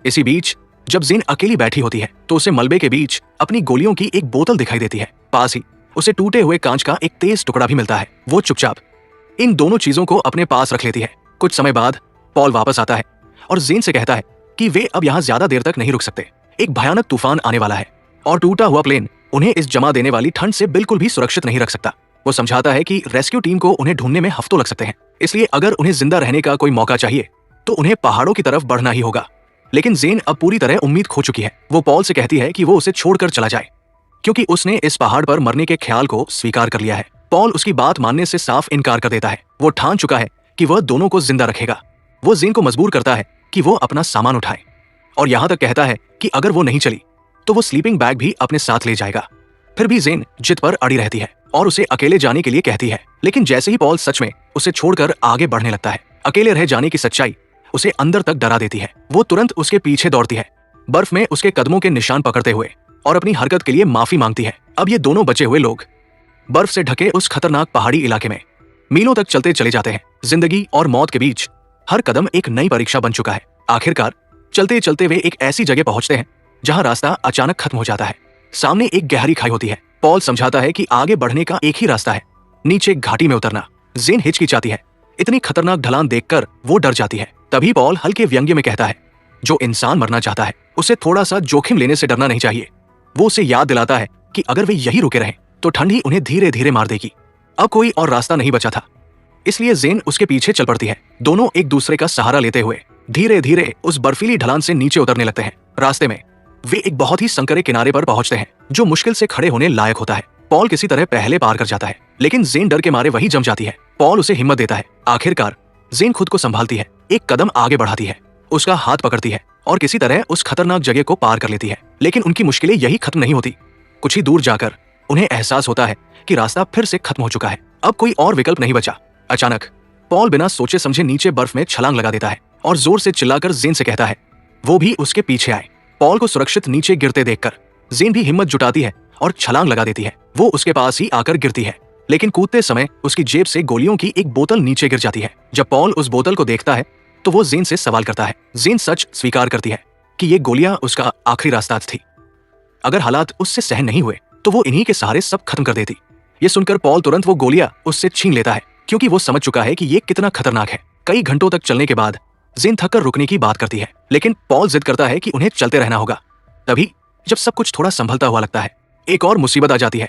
इसी बीच जब जेन अकेली बैठी होती है तो उसे मलबे के बीच अपनी गोलियों की एक बोतल दिखाई देती है। पास ही उसे टूटे हुए कांच का एक तेज टुकड़ा भी मिलता है। वो चुपचाप इन दोनों चीजों को अपने पास रख लेती है। कुछ समय बाद पॉल वापस आता है और जेन से कहता है कि वे अब यहाँ ज्यादा देर तक नहीं रुक सकते। एक भयानक तूफान आने वाला है और टूटा हुआ प्लेन उन्हें इस जमा देने वाली ठंड से बिल्कुल भी सुरक्षित नहीं रख सकता। वो समझाता है कि रेस्क्यू टीम को उन्हें ढूंढने में हफ्तों लग सकते हैं, इसलिए अगर उन्हें जिंदा रहने का कोई मौका चाहिए तो उन्हें पहाड़ों की तरफ बढ़ना ही होगा। लेकिन जेन अब पूरी तरह उम्मीद खो चुकी है। वो पॉल से कहती है कि वो उसे छोड़कर चला जाए क्योंकि उसने इस पहाड़ पर मरने के ख्याल को स्वीकार कर लिया है। पॉल उसकी बात मानने से साफ इनकार कर देता है। वो ठान चुका है कि वह दोनों को जिंदा रखेगा। वो जेन को मजबूर करता है कि वो अपना सामान उठाए और यहाँ तक कहता है कि अगर वो नहीं चली तो वो स्लीपिंग बैग भी अपने साथ ले जाएगा। फिर भी जेन जिद पर अड़ी रहती है और उसे अकेले जाने के लिए कहती है। लेकिन जैसे ही पॉल सच में उसे छोड़कर आगे बढ़ने लगता है, अकेले रह जाने की सच्चाई उसे अंदर तक डरा देती है। वो तुरंत उसके पीछे दौड़ती है, बर्फ में उसके कदमों के निशान पकड़ते हुए, और अपनी हरकत के लिए माफी मांगती है। अब ये दोनों बचे हुए लोग बर्फ से ढके उस खतरनाक पहाड़ी इलाके में मीलों तक चलते चले जाते हैं। जिंदगी और मौत के बीच हर कदम एक नई परीक्षा बन चुका है। आखिरकार चलते चलते वे एक ऐसी जगह पहुंचते हैं जहां रास्ता अचानक खत्म हो जाता है। सामने एक गहरी खाई होती है। पॉल समझाता है कि आगे बढ़ने का एक ही रास्ता है, नीचे घाटी में उतरना। जेन हिचकिचाती है। इतनी खतरनाक ढलान देखकर वो डर जाती है। तभी पॉल हल्के व्यंग्य में कहता है, जो इंसान मरना चाहता है उसे थोड़ा सा जोखिम लेने से डरना नहीं चाहिए। वो उसे याद दिलाता है कि अगर वे यही रुके रहें तो ठंड ही उन्हें धीरे धीरे मार देगी। अब कोई और रास्ता नहीं बचा था, इसलिए जेन उसके पीछे चल पड़ती है। दोनों एक दूसरे का सहारा लेते हुए धीरे धीरे उस बर्फीली ढलान से नीचे उतरने लगते हैं। रास्ते में वे एक बहुत ही संकरे किनारे पर पहुंचते हैं जो मुश्किल से खड़े होने लायक होता है। पॉल किसी तरह पहले पार कर जाता है, लेकिन जेन डर के मारे वही जम जाती है। पॉल उसे हिम्मत देता है। आखिरकार जेन खुद को संभालती है, एक कदम आगे बढ़ाती है, उसका हाथ पकड़ती है और किसी तरह उस खतरनाक जगह को पार कर लेती है। लेकिन उनकी मुश्किलें यही खत्म नहीं होती। कुछ ही दूर जाकर उन्हें एहसास होता है कि रास्ता फिर से खत्म हो चुका है। अब कोई और विकल्प नहीं बचा। अचानक पॉल बिना सोचे समझे नीचे बर्फ में छलांग लगा देता है और जोर से चिल्लाकर जेन से कहता है वो भी उसके पीछे आए। पॉल को सुरक्षित नीचे गिरते देखकर जेन भी हिम्मत जुटाती है और छलांग लगा देती है। वो उसके पास ही आकर गिरती है, लेकिन कूदते समय उसकी जेब से गोलियों की एक बोतल नीचे गिर जाती है। जब पॉल उस बोतल को देखता है तो वो जेन से सवाल करता है। जेन सच स्वीकार करती है कि ये गोलियां उसका आखिरी रास्ता थी। अगर हालात उससे सहन नहीं हुए तो वो इन्हीं के सहारे सब खत्म कर देती। ये सुनकर पॉल तुरंत वो गोलियां उससे छीन लेता है, क्योंकि वो समझ चुका है कि ये कितना खतरनाक है। कई घंटों तक चलने के बाद जेन थककर रुकने की बात करती है, लेकिन पॉल जिद करता है कि उन्हें चलते रहना होगा। तभी जब सब कुछ थोड़ा संभलता हुआ लगता है, एक और मुसीबत आ जाती है।